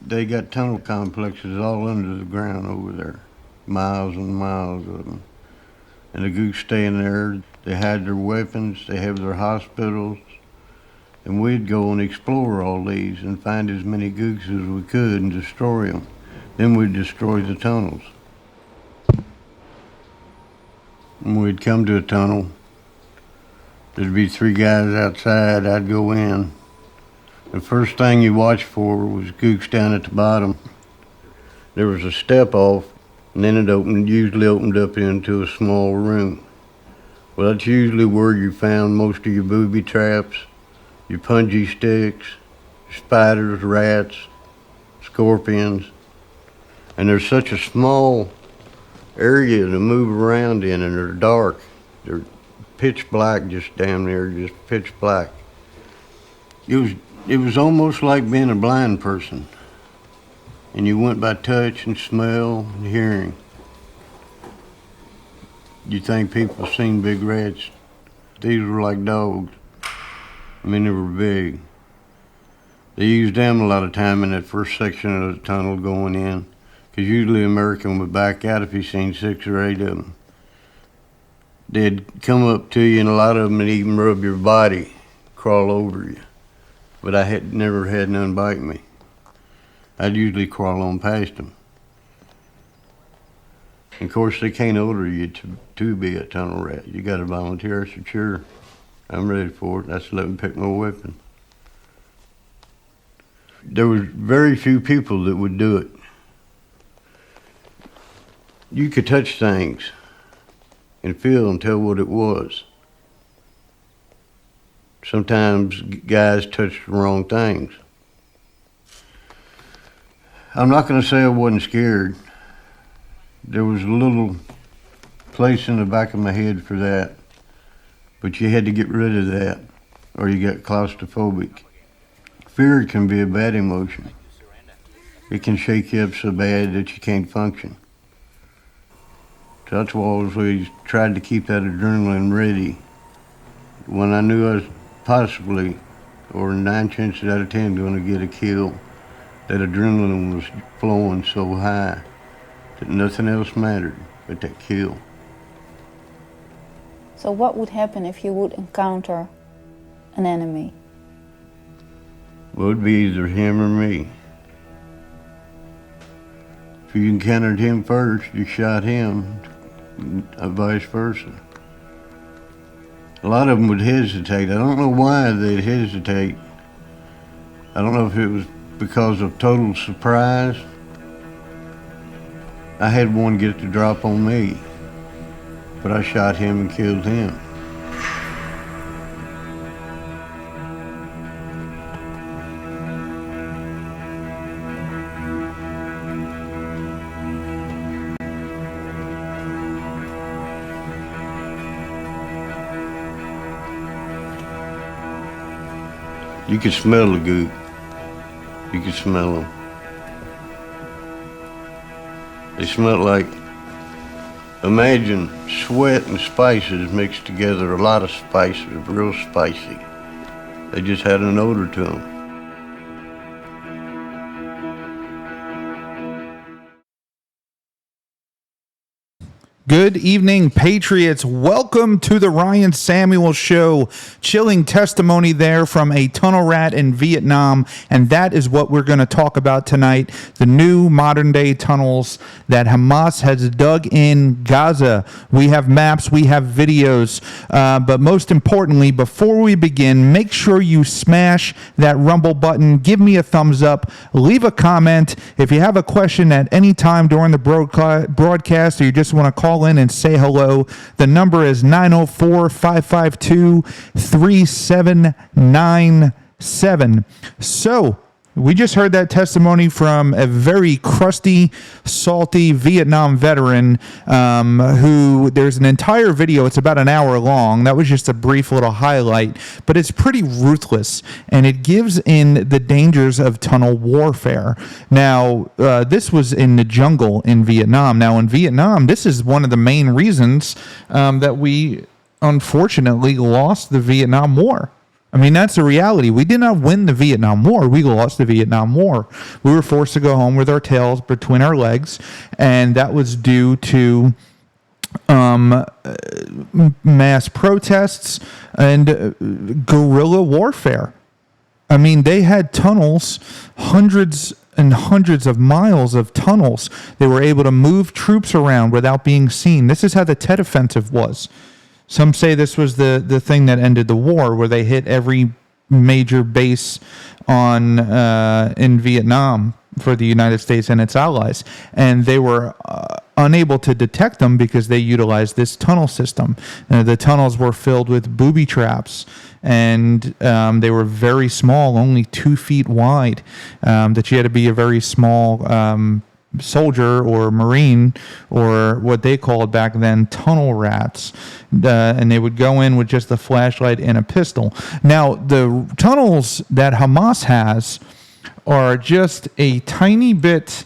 They got tunnel complexes all under the ground over there, miles and miles of them. And the gooks stay in there. They hide their weapons. They have their hospitals. And we'd go and explore all these and find as many gooks as we could and destroy them. Then we'd destroy the tunnels. When we'd come to a tunnel, there'd be 3 guys outside. I'd go in. The first thing you watch for was gooks down at the bottom. There was a step off, and then it usually opened up into a small room. Well, that's usually where you found most of your booby traps, your punji sticks, spiders, rats, scorpions. And there's such a small area to move around in, and they're dark. They're pitch black, just damn near, just pitch black. It was almost like being a blind person. And you went by touch and smell and hearing. You think people seen big rats. These were like dogs. I mean, they were big. They used them a lot of time in that first section of the tunnel going in, because usually an American would back out if he seen 6 or 8 of them. They'd come up to you, and a lot of them would even rub your body, crawl over you. But I had never had none bite me. I'd usually crawl on past them. And of course, they can't order you to be a tunnel rat. You got to volunteer. I said, sure, I'm ready for it. That's let me pick my weapon. There was very few people that would do it. You could touch things and feel and tell what it was. Sometimes guys touched the wrong things. I'm not going to say I wasn't scared. There was a little place in the back of my head for that, but you had to get rid of that or you got claustrophobic. Fear can be a bad emotion. It can shake you up so bad that you can't function. So that's why I always tried to keep that adrenaline ready. When I knew I was possibly, or 9 chances out of 10, going to get a kill, that adrenaline was flowing so high that nothing else mattered but that kill. So what would happen if you would encounter an enemy? Well, it'd be either him or me. If you encountered him first, you shot him, and vice versa. A lot of them would hesitate. I don't know why they'd hesitate. I don't know if it was because of total surprise. I had one get the drop on me, but I shot him and killed him. You could smell the goop. You could smell them. They smelled like, imagine sweat and spices mixed together, a lot of spices, real spicy. They just had an odor to them. Good evening, Patriots. Welcome to the Ryan Samuel Show. Chilling testimony there from a tunnel rat in Vietnam, and that is what we're going to talk about tonight, the new modern-day tunnels that Hamas has dug in Gaza. We have maps, we have videos, but most importantly, before we begin, make sure you smash that Rumble button, give me a thumbs up, leave a comment. If you have a question at any time during the broadcast or you just want to call in and say hello, the number is 904-552-3797. So we just heard that testimony from a very crusty, salty Vietnam veteran who, there's an entire video, it's about an hour long. That was just a brief little highlight, but it's pretty ruthless, and it gives in the dangers of tunnel warfare. Now, this was in the jungle in Vietnam. Now, in Vietnam, this is one of the main reasons that we unfortunately lost the Vietnam War. I mean, that's the reality. We did not win the Vietnam War. We lost the Vietnam War. We were forced to go home with our tails between our legs, and that was due to mass protests and guerrilla warfare. I mean, they had tunnels, hundreds and hundreds of miles of tunnels. They were able to move troops around without being seen. This is how the Tet Offensive was. Some say this was the thing that ended the war, where they hit every major base on in Vietnam for the United States and its allies, and they were unable to detect them because they utilized this tunnel system. The tunnels were filled with booby traps, and they were very small, only 2 feet wide, that you had to be a very small soldier or marine, or what they called back then tunnel rats, and they would go in with just a flashlight and a pistol. Now, the tunnels that Hamas has are just a tiny bit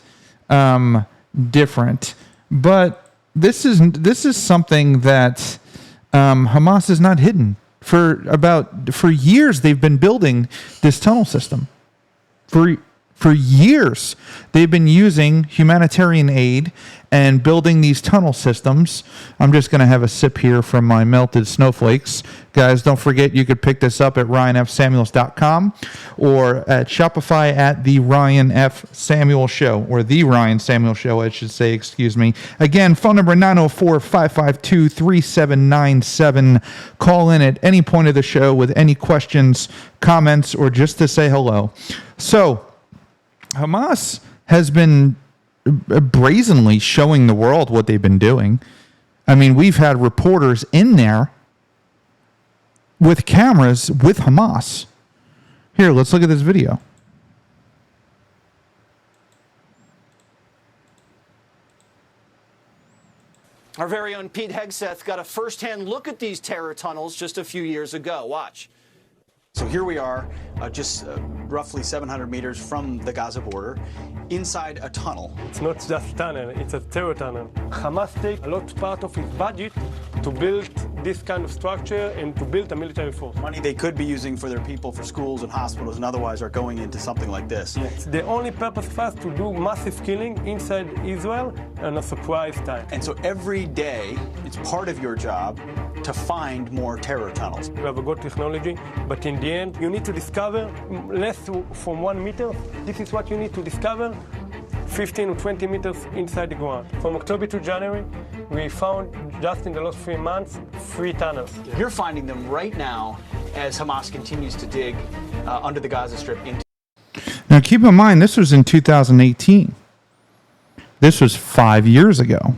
different, but this is something that Hamas is not hidden. For years they've been building this tunnel system. For years, they've been using humanitarian aid and building these tunnel systems. I'm just going to have a sip here from my melted snowflakes. Guys, don't forget you could pick this up at ryanfsamuels.com or at Shopify at the Ryan F. Samuel Show, or the Ryan Samuel Show, I should say, excuse me. Again, phone number 904-552-3797. Call in at any point of the show with any questions, comments, or just to say hello. So, Hamas has been brazenly showing the world what they've been doing. I mean, we've had reporters in there with cameras with Hamas. Here, let's look at this video. Our very own Pete Hegseth got a first-hand look at these terror tunnels just a few years ago. Watch. So here we are, just roughly 700 meters from the Gaza border, inside a tunnel. It's not just tunnel, it's a terror tunnel. Hamas takes a lot part of its budget to build this kind of structure and to build a military force. Money they could be using for their people, for schools and hospitals and otherwise, are going into something like this. It's the only purpose for us to do massive killing inside Israel on a surprise time. And so every day, it's part of your job to find more terror tunnels. We have a good technology, but in the end, you need to discover less from 1 meter. This is what you need to discover, 15 or 20 meters inside the ground. From October to January, we found just in the last 3 months, 3 tunnels. You're finding them right now as Hamas continues to dig under the Gaza Strip into. Now, keep in mind, this was in 2018. This was 5 years ago.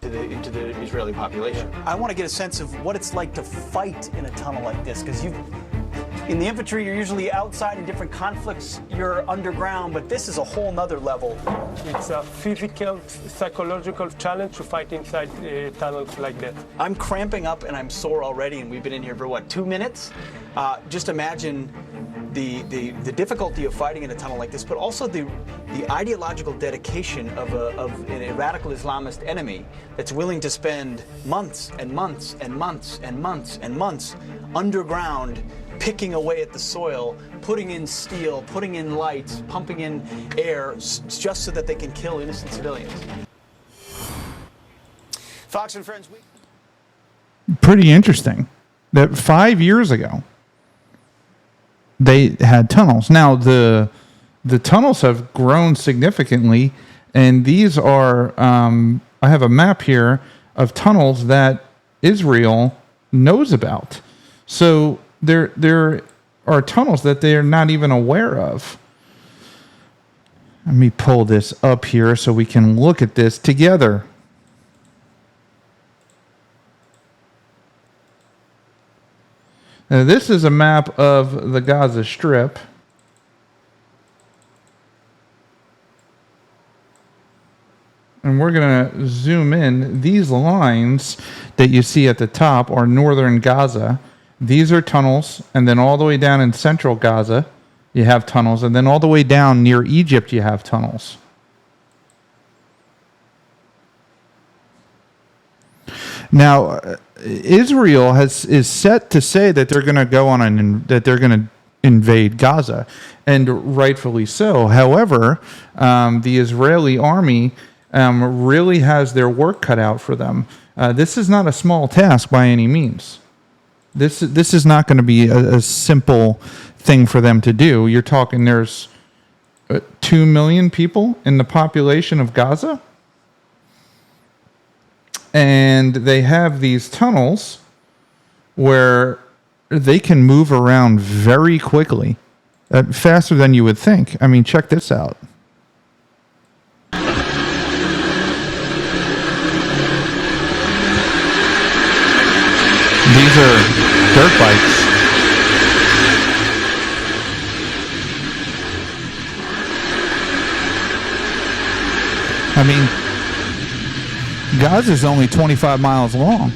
Into the Israeli population. I want to get a sense of what it's like to fight in a tunnel like this, because in the infantry, you're usually outside in different conflicts, you're underground, but this is a whole nother level. It's a physical, psychological challenge to fight inside tunnels like that. I'm cramping up and I'm sore already, and we've been in here for, 2 minutes? Just imagine the difficulty of fighting in a tunnel like this, but also the ideological dedication of a radical Islamist enemy that's willing to spend months and months and months and months and months underground, picking away at the soil, putting in steel, putting in lights, pumping in air, just so that they can kill innocent civilians. Fox and Friends. Pretty interesting that 5 years ago they had tunnels. Now the tunnels have grown significantly, and these are I have a map here of tunnels that Israel knows about. So there are tunnels that they are not even aware of. Let me pull this up here so we can look at this together. Now, this is a map of the Gaza Strip. And we're going to zoom in. These lines that you see at the top are northern Gaza. These are tunnels. And then all the way down in central Gaza, you have tunnels. And then all the way down near Egypt, you have tunnels. Now, Israel is set to say that they're going to go on that they're going to invade Gaza, and rightfully so. However, the Israeli army really has their work cut out for them. This is not a small task by any means. This is not going to be a simple thing for them to do. You're talking there's 2 million people in the population of Gaza, and they have these tunnels where they can move around very quickly, faster than you would think. I mean, check this out. These are dirt bikes. I mean, Gaza is only 25 miles long.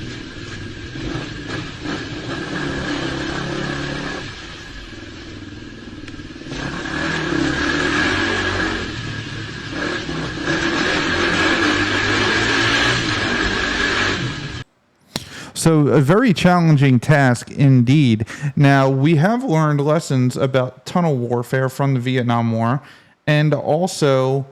So a very challenging task indeed. Now, we have learned lessons about tunnel warfare from the Vietnam War, and also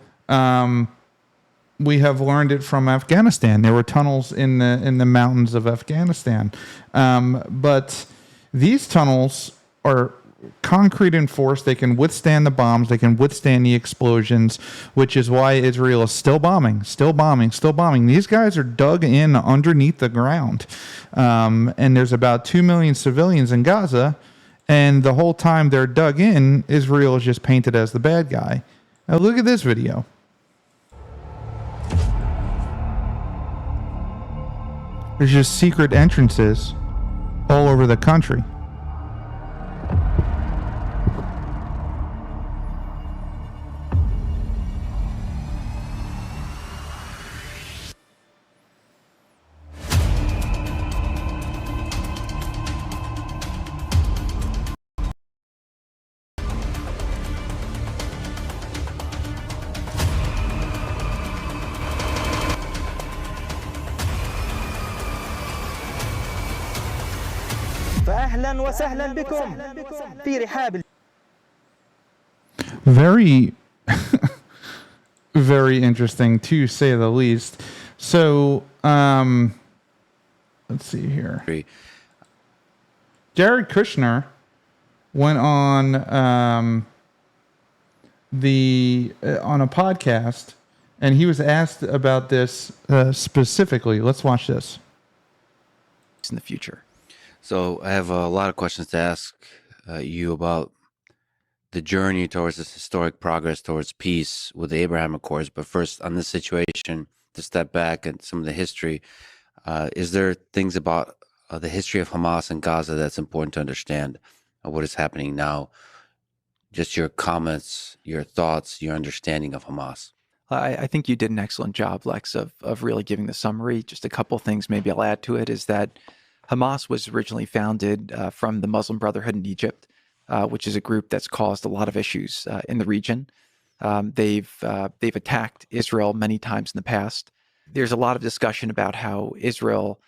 we have learned it from Afghanistan. There were tunnels in the mountains of Afghanistan. But these tunnels are concrete enforced. They can withstand the bombs. They can withstand the explosions, which is why Israel is still bombing. These guys are dug in underneath the ground. And there's about 2 million civilians in Gaza. And the whole time they're dug in, Israel is just painted as the bad guy. Now look at this video. There's just secret entrances all over the country. فأهلا وسهلا بكم في رحاب. Very, very interesting to say the least. So, let's see here. Jared Kushner went on on a podcast, and he was asked about this specifically. Let's watch this. In the future. So I have a lot of questions to ask you about the journey towards this historic progress towards peace with the Abraham Accords. But first, on this situation, to step back and some of the history, is there things about the history of Hamas and Gaza that's important to understand what is happening now? Just your comments, your thoughts, your understanding of Hamas. I think you did an excellent job, Lex, of really giving the summary. Just a couple things maybe I'll add to it is that Hamas was originally founded from the Muslim Brotherhood in Egypt, which is a group that's caused a lot of issues in the region. They've attacked Israel many times in the past. There's a lot of discussion about how Israel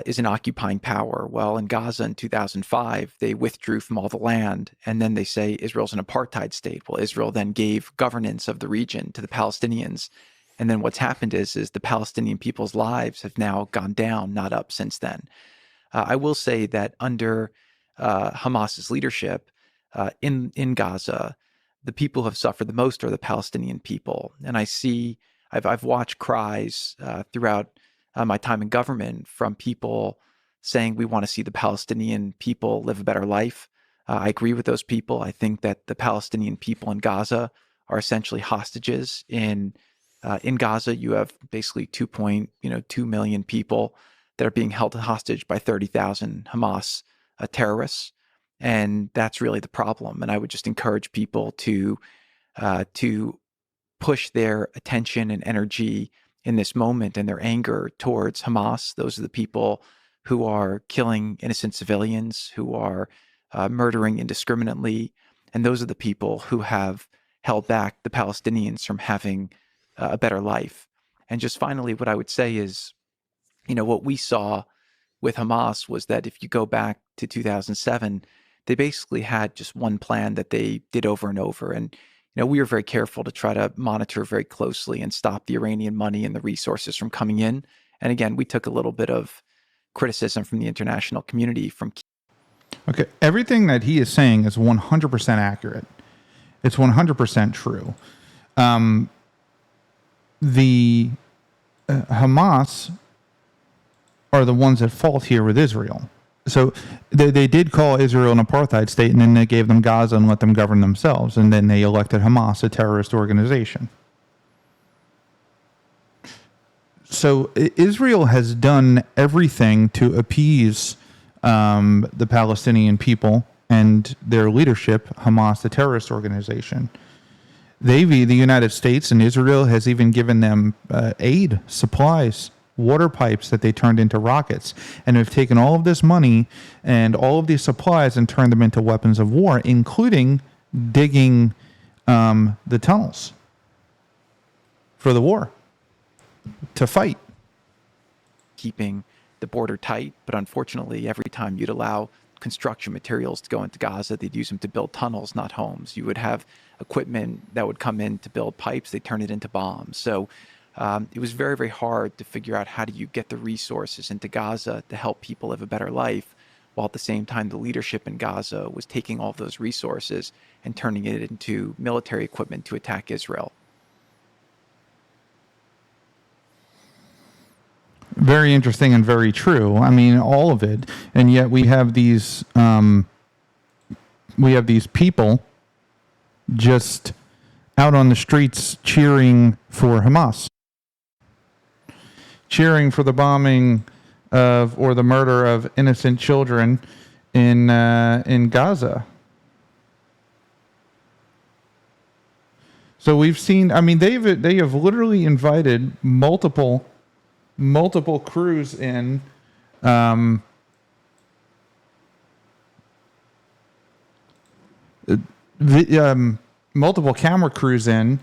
is an occupying power. Well, in Gaza in 2005, they withdrew from all the land, and then they say Israel's an apartheid state. Well, Israel then gave governance of the region to the Palestinians. And then what's happened is the Palestinian people's lives have now gone down, not up since then. I will say that under Hamas's leadership in Gaza, the people who have suffered the most are the Palestinian people. And I've watched cries throughout my time in government from people saying we want to see the Palestinian people live a better life. I agree with those people. I think that the Palestinian people in Gaza are essentially hostages. In Gaza, you have basically 2 million people that are being held hostage by 30,000 Hamas terrorists, and that's really the problem. And I would just encourage people to push their attention and energy in this moment and their anger towards Hamas. Those are the people who are killing innocent civilians, who are murdering indiscriminately, and those are the people who have held back the Palestinians from having a better life. And just finally, what I would say is, what we saw with Hamas was that if you go back to 2007, they basically had just one plan that they did over and over. And, we were very careful to try to monitor very closely and stop the Iranian money and the resources from coming in. And again, we took a little bit of criticism from the international community from. Okay, everything that he is saying is 100% accurate. It's 100% true. The Hamas are the ones at fault here with Israel. So they did call Israel an apartheid state, and then they gave them Gaza and let them govern themselves, and then they elected Hamas a terrorist organization. So Israel has done everything to appease the Palestinian people and their leadership, Hamas, the terrorist organization. The United States and Israel has even given them aid, supplies, water pipes that they turned into rockets. And have taken all of this money and all of these supplies and turned them into weapons of war, including digging the tunnels for the war, to fight. Keeping the border tight, but unfortunately, every time you'd allow construction materials to go into Gaza, they'd use them to build tunnels, not homes. You would have equipment that would come in to build pipes, they turn it into bombs. So it was very, very hard to figure out how do you get the resources into Gaza to help people live a better life, while at the same time the leadership in Gaza was taking all of those resources and turning it into military equipment to attack Israel. Very interesting and very true. I mean, all of it, and yet we have these people just out on the streets cheering for Hamas, cheering for the bombing of or the murder of innocent children in Gaza. So we've seen. I mean, they have literally invited multiple crews in. Multiple camera crews in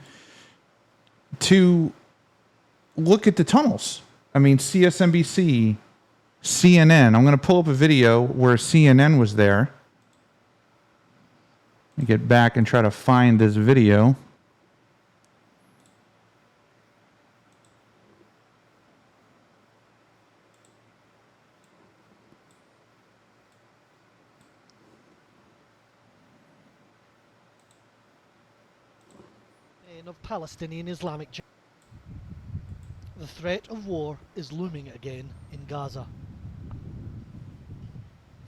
to look at the tunnels. I mean, CSNBC, CNN. I'm going to pull up a video where CNN was there. Let me get back and try to find this video. Of Palestinian Islamic Jihad. The threat of war is looming again in Gaza.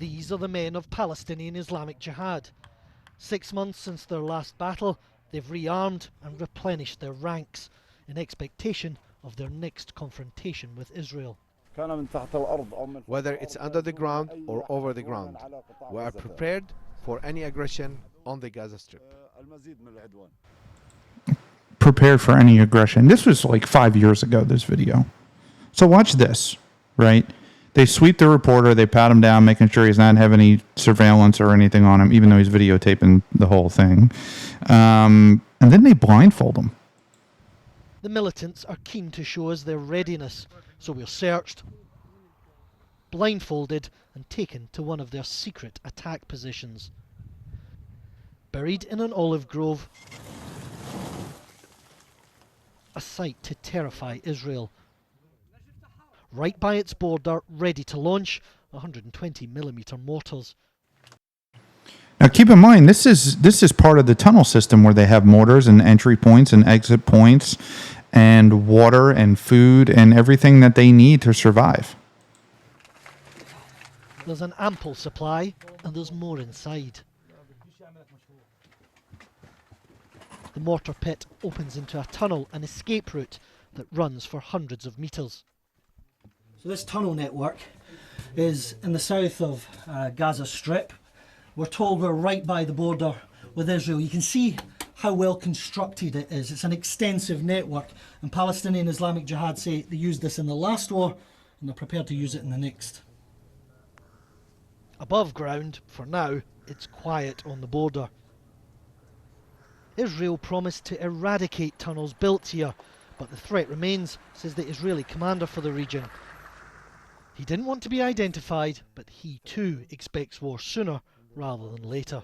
These are the men of Palestinian Islamic Jihad. 6 months since their last battle, they've rearmed and replenished their ranks in expectation of their next confrontation with Israel. Whether it's under the ground or over the ground, we are prepared for any aggression on the Gaza Strip. Prepared for any aggression. This was like 5 years ago, this video. So watch this, right? They sweep the reporter, they pat him down, making sure he's not having any surveillance or anything on him, even though he's videotaping the whole thing. And then they blindfold him. The militants are keen to show us their readiness, so we're searched, blindfolded, and taken to one of their secret attack positions. Buried in an olive grove, a sight to terrify Israel. Right by its border, ready to launch 120mm mortars. Now keep in mind, this is part of the tunnel system where they have mortars and entry points and exit points and water and food and everything that they need to survive. There's an ample supply and there's more inside. The mortar pit opens into a tunnel, an escape route that runs for hundreds of metres. So this tunnel network is in the south of Gaza Strip. We're told we're right by the border with Israel. You can see how well constructed it is. It's an extensive network, and Palestinian Islamic Jihad say they used this in the last war and they're prepared to use it in the next. Above ground, for now, it's quiet on the border. Israel promised to eradicate tunnels built here, but the threat remains, says the Israeli commander for the region. He didn't want to be identified, but he too expects war sooner rather than later.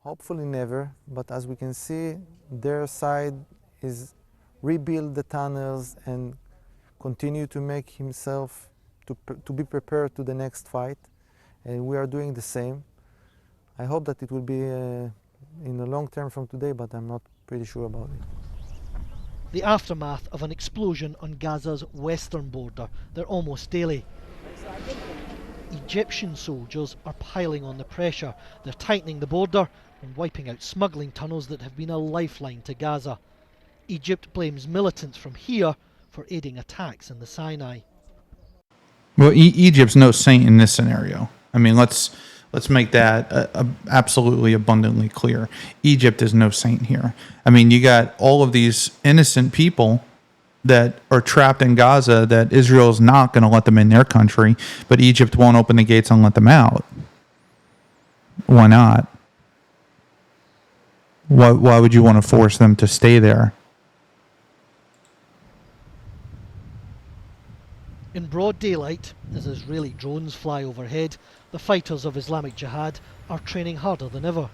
Hopefully never, but as we can see, their side is rebuild the tunnels and continue to make himself to be prepared to the next fight, and we are doing the same. I hope that it will be in the long term from today, but I'm not pretty sure about it. The aftermath of an explosion on Gaza's western border. They're almost daily. Egyptian soldiers are piling on the pressure. They're tightening the border and wiping out smuggling tunnels that have been a lifeline to Gaza. Egypt blames militants from here for aiding attacks in the Sinai. Well, Egypt's no saint in this scenario. I mean, let's make that absolutely abundantly clear. Egypt is no saint here. I mean, you got all of these innocent people that are trapped in Gaza that Israel's not going to let them in their country, but Egypt won't open the gates and let them out. Why not? Why would you want to force them to stay there? In broad daylight, as Israeli drones fly overhead, the fighters of Islamic Jihad are training harder than ever.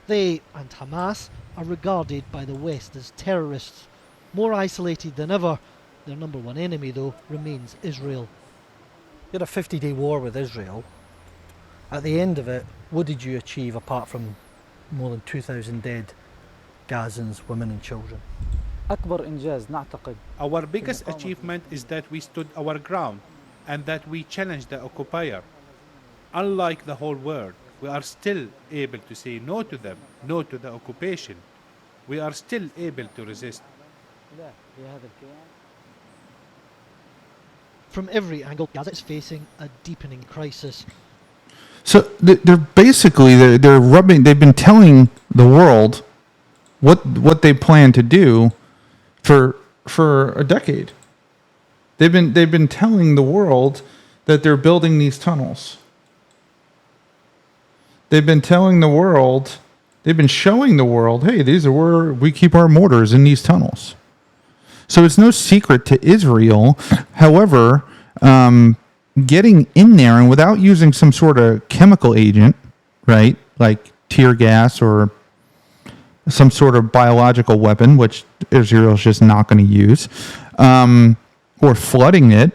They and Hamas are regarded by the West as terrorists. More isolated than ever, their number one enemy, though, remains Israel. You had a 50-day war with Israel. At the end of it, what did you achieve apart from more than 2,000 dead Gazans, women and children? Our biggest achievement is that we stood our ground and that we challenged the occupier. Unlike the whole world, we are still able to say no to them, no to the occupation. We are still able to resist. From every angle, Gaza is facing a deepening crisis. So they're basically they've been telling the world what they plan to do for a decade. They've been telling the world that they're building these tunnels. They've been telling the world, they've been showing the world, hey, these are where we keep our mortars in these tunnels. So it's no secret to Israel. However, getting in there and without using some sort of chemical agent, right, like tear gas or some sort of biological weapon, which Israel's just not going to use, or flooding it,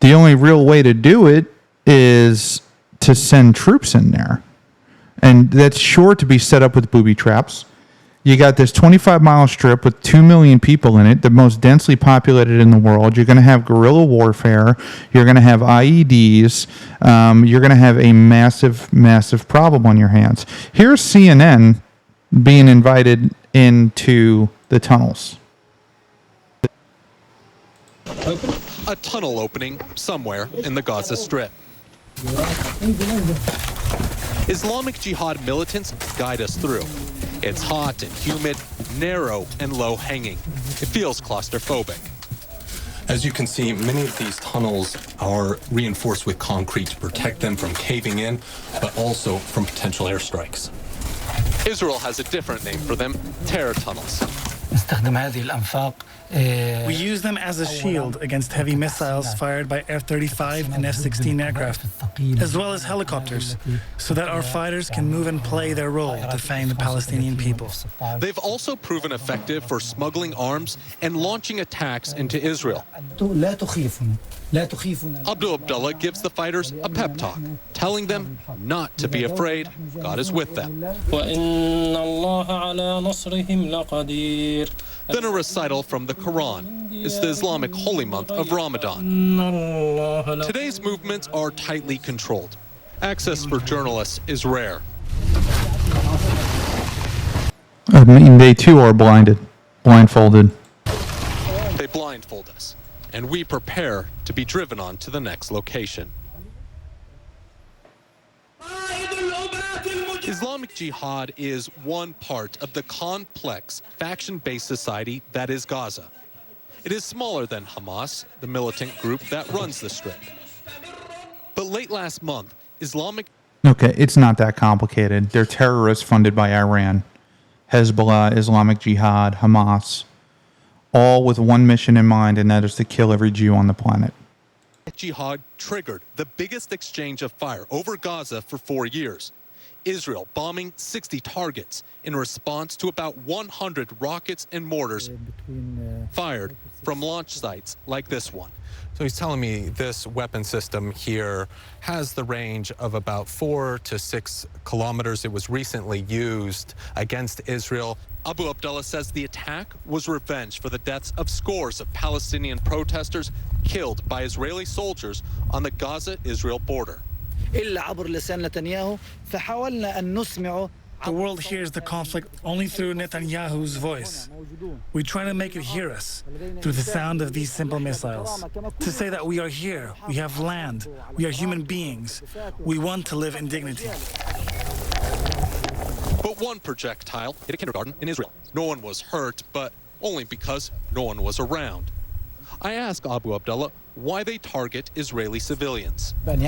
the only real way to do it is to send troops in there. And that's sure to be set up with booby traps. You got this 25-mile strip with 2 million people in it, the most densely populated in the world. You're going to have guerrilla warfare. You're going to have IEDs. You're going to have a massive, massive problem on your hands. Here's CNN being invited into the tunnels. A tunnel opening somewhere in the Gaza Strip. Islamic Jihad militants guide us through. It's hot and humid, narrow and low-hanging. It feels claustrophobic. As you can see, many of these tunnels are reinforced with concrete to protect them from caving in, but also from potential airstrikes. Israel has a different name for them, terror tunnels. We use them as a shield against heavy missiles fired by F-35 and F-16 aircraft, as well as helicopters, so that our fighters can move and play their role defending the Palestinian people. They've also proven effective for smuggling arms and launching attacks into Israel. Abdul Abdullah gives the fighters a pep talk, telling them not to be afraid. God is with them. Then a recital from the Quran. It's the Islamic holy month of Ramadan. Today's movements are tightly controlled. Access for journalists is rare. I mean, they too are blindfolded. They blindfold us, and we prepare to be driven on to the next location. Islamic Jihad is one part of the complex, faction-based society that is Gaza. It is smaller than Hamas, the militant group that runs the Strip. But late last month, Okay, it's not that complicated. They're terrorists funded by Iran, Hezbollah, Islamic Jihad, Hamas, all with one mission in mind, and that is to kill every Jew on the planet. Jihad triggered the biggest exchange of fire over Gaza for 4 years. Israel bombing 60 targets in response to about 100 rockets and mortars fired from launch sites like this one. So he's telling me this weapon system here has the range of about 4 to 6 kilometers. It was recently used against Israel. Abu Abdullah says the attack was revenge for the deaths of scores of Palestinian protesters killed by Israeli soldiers on the Gaza-Israel border. The world hears the conflict only through Netanyahu's voice. We try to make it hear us through the sound of these simple missiles. To say that we are here, we have land, we are human beings, we want to live in dignity. But one projectile hit a kindergarten in Israel. No one was hurt, but only because no one was around. I ask Abu Abdullah why they target Israeli civilians. The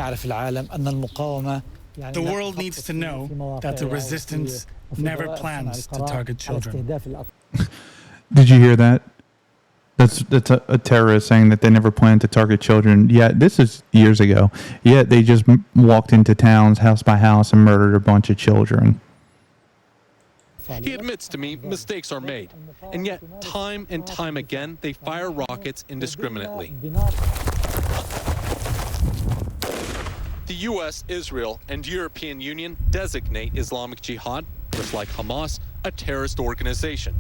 world needs to know that the resistance never plans to target children. Did you hear that? That's a terrorist saying that they never plan to target children. Yeah, this is years ago. Yet they just walked into towns, house by house, and murdered a bunch of children. He admits to me mistakes are made, and yet time and time again they fire rockets indiscriminately. The US, Israel, and European Union designate Islamic Jihad, just like Hamas, a terrorist organization.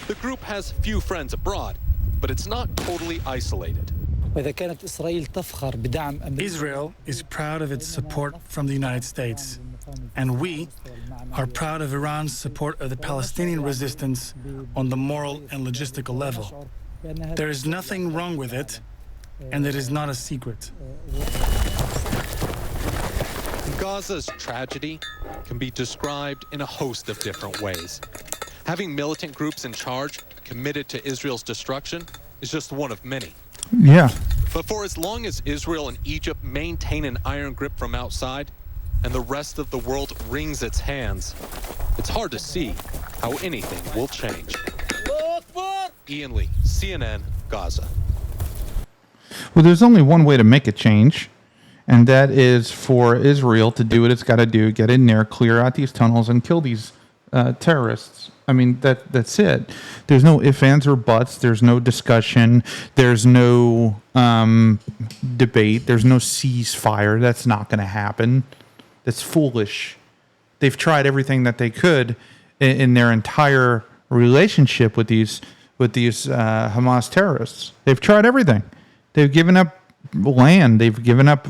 The group has few friends abroad, but it's not totally isolated. Israel is proud of its support from the United States, and we are proud of Iran's support of the Palestinian resistance on the moral and logistical level. There is nothing wrong with it, and it is not a secret. Gaza's tragedy can be described in a host of different ways. Having militant groups in charge committed to Israel's destruction is just one of many. Yeah. But for as long as Israel and Egypt maintain an iron grip from outside, and the rest of the world wrings its hands, it's hard to see how anything will change. Ian Lee, CNN, Gaza. Well, there's only one way to make a change, and that is for Israel to do what it's got to do, get in there, clear out these tunnels, and kill these terrorists. I mean, that's it. There's no ifs, ands, or buts. There's no discussion. There's no debate. There's no ceasefire. That's not going to happen. That's foolish. They've tried everything that they could in their entire relationship with these Hamas terrorists. They've tried everything. They've given up land. They've given up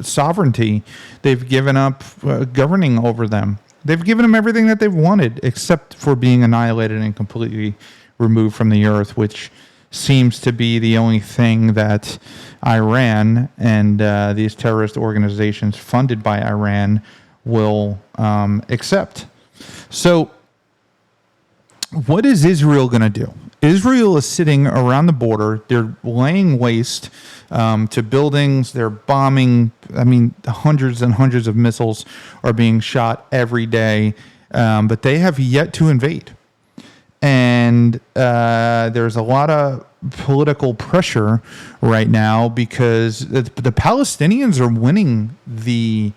sovereignty. They've given up governing over them. They've given them everything that they've wanted, except for being annihilated and completely removed from the earth, which seems to be the only thing that Iran and these terrorist organizations funded by Iran will accept. So what is Israel going to do? Israel is sitting around the border. They're laying waste to buildings. They're bombing. I mean, hundreds and hundreds of missiles are being shot every day, but they have yet to invade. And there's a lot of political pressure right now because the Palestinians are winning the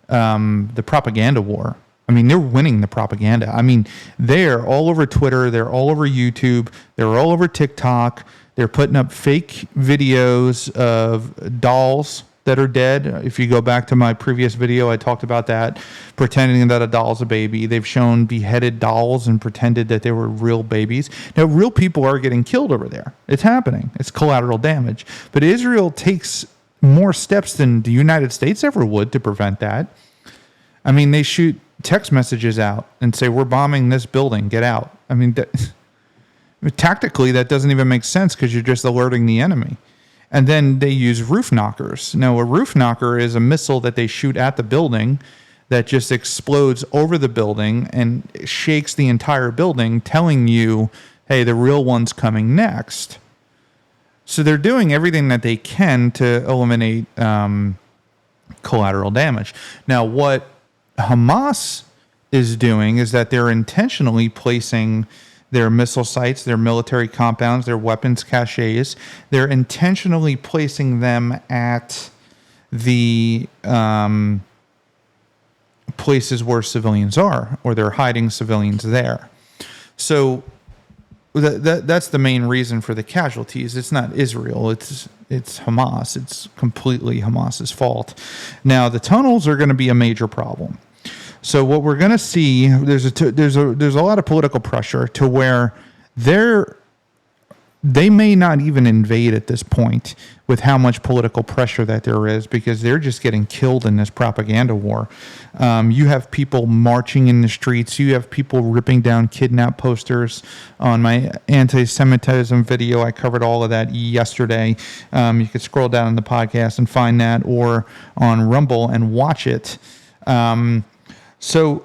propaganda war. I mean, they're winning the propaganda. I mean, they're all over Twitter. They're all over YouTube. They're all over TikTok. They're putting up fake videos of dolls that are dead. If you go back to my previous video, I talked about that, pretending that a doll's a baby. They've shown beheaded dolls and pretended that they were real babies. Now, real people are getting killed over there. It's happening. It's collateral damage. But Israel takes more steps than the United States ever would to prevent that. I mean, they shoot text messages out and say, we're bombing this building, get out. I mean, tactically, that doesn't even make sense because you're just alerting the enemy. And then they use roof knockers. Now, a roof knocker is a missile that they shoot at the building that just explodes over the building and shakes the entire building, telling you, hey, the real one's coming next. So they're doing everything that they can to eliminate collateral damage. Now, what Hamas is doing is that they're intentionally placing their missile sites, their military compounds, their weapons caches. They're intentionally placing them at the places where civilians are, or they're hiding civilians there. So that's the main reason for the casualties. It's not Israel. It's Hamas. It's completely Hamas's fault. Now the tunnels are going to be a major problem. So what we're going to see, there's a lot of political pressure to where they may not even invade at this point with how much political pressure that there is, because they're just getting killed in this propaganda war. You have people marching in the streets. You have people ripping down kidnap posters. On my anti-Semitism video, I covered all of that yesterday. You could scroll down in the podcast and find that, or on Rumble and watch it. So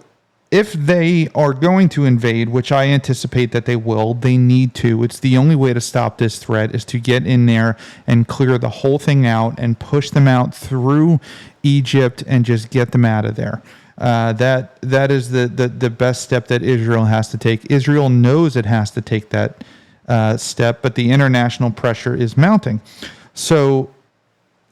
if they are going to invade, which I anticipate that they will, they need to. It's the only way to stop this threat is to get in there and clear the whole thing out and push them out through Egypt and just get them out of there. That is the best step that Israel has to take. Israel knows it has to take that step, but the international pressure is mounting. So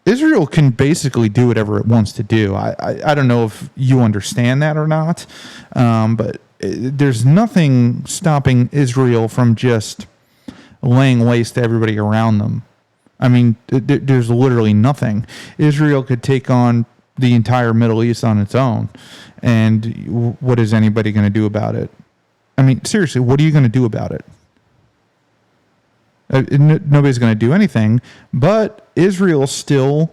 Israel can basically do whatever it wants to do. I don't know if you understand that or not, but there's nothing stopping Israel from just laying waste to everybody around them. I mean, there's literally nothing. Israel could take on the entire Middle East on its own, and what is anybody going to do about it? I mean, seriously, what are you going to do about it? Nobody's going to do anything, but Israel still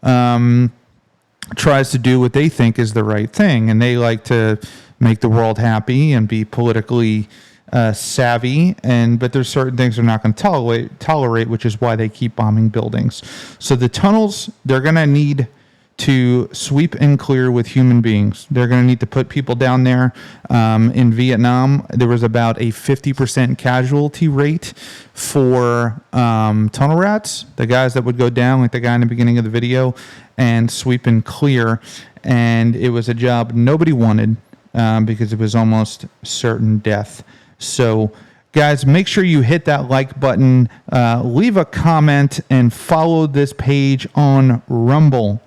tries to do what they think is the right thing, and they like to make the world happy and be politically savvy. But there's certain things they're not going to tolerate, which is why they keep bombing buildings. So the tunnels, they're going to need to sweep and clear with human beings. They're going to need to put people down there. In Vietnam, there was about a 50% casualty rate for tunnel rats, the guys that would go down, like the guy in the beginning of the video, and sweep and clear. And it was a job nobody wanted because it was almost certain death. So guys, make sure you hit that like button, leave a comment, and follow this page on Rumble.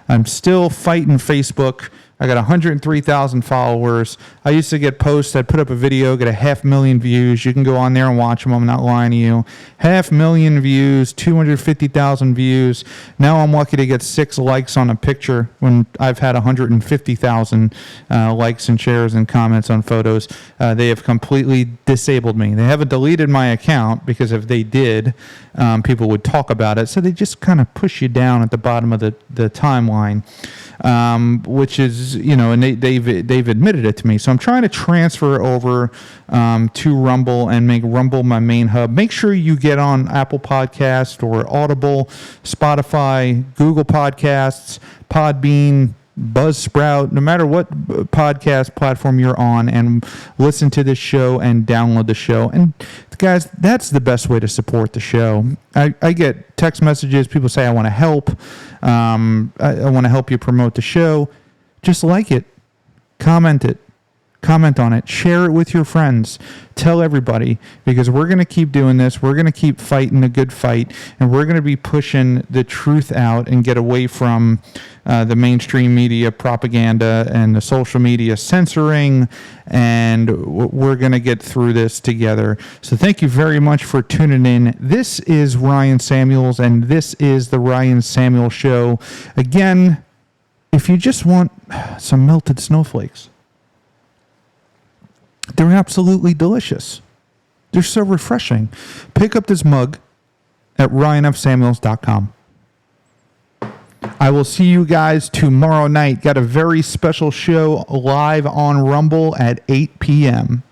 I'm still fighting Facebook. I got 103,000 followers. I used to get posts. I'd put up a video, get 500,000 views. You can go on there and watch them. I'm not lying to you. 500,000 views, 250,000 views. Now I'm lucky to get 6 likes on a picture when I've had 150,000 likes and shares and comments on photos. They have completely disabled me. They haven't deleted my account, because if they did, people would talk about it. So they just kind of push you down at the bottom of the timeline. Which is, and they've admitted it to me. So I'm trying to transfer over to Rumble and make Rumble my main hub. Make sure you get on Apple Podcasts or Audible, Spotify, Google Podcasts, Podbean, Buzzsprout, no matter what podcast platform you're on, and listen to this show and download the show. And guys, that's the best way to support the show. I get text messages. People say, I want to help. I want to help you promote the show. Just like it. Comment on it. Share it with your friends. Tell everybody, because we're going to keep doing this. We're going to keep fighting a good fight, and we're going to be pushing the truth out and get away from the mainstream media propaganda and the social media censoring, and we're going to get through this together. So thank you very much for tuning in. This is Ryan Samuels, and this is the Ryan Samuels Show. Again, if you just want some melted snowflakes, they're absolutely delicious. They're so refreshing. Pick up this mug at ryanfsamuels.com. I will see you guys tomorrow night. Got a very special show live on Rumble at 8 p.m.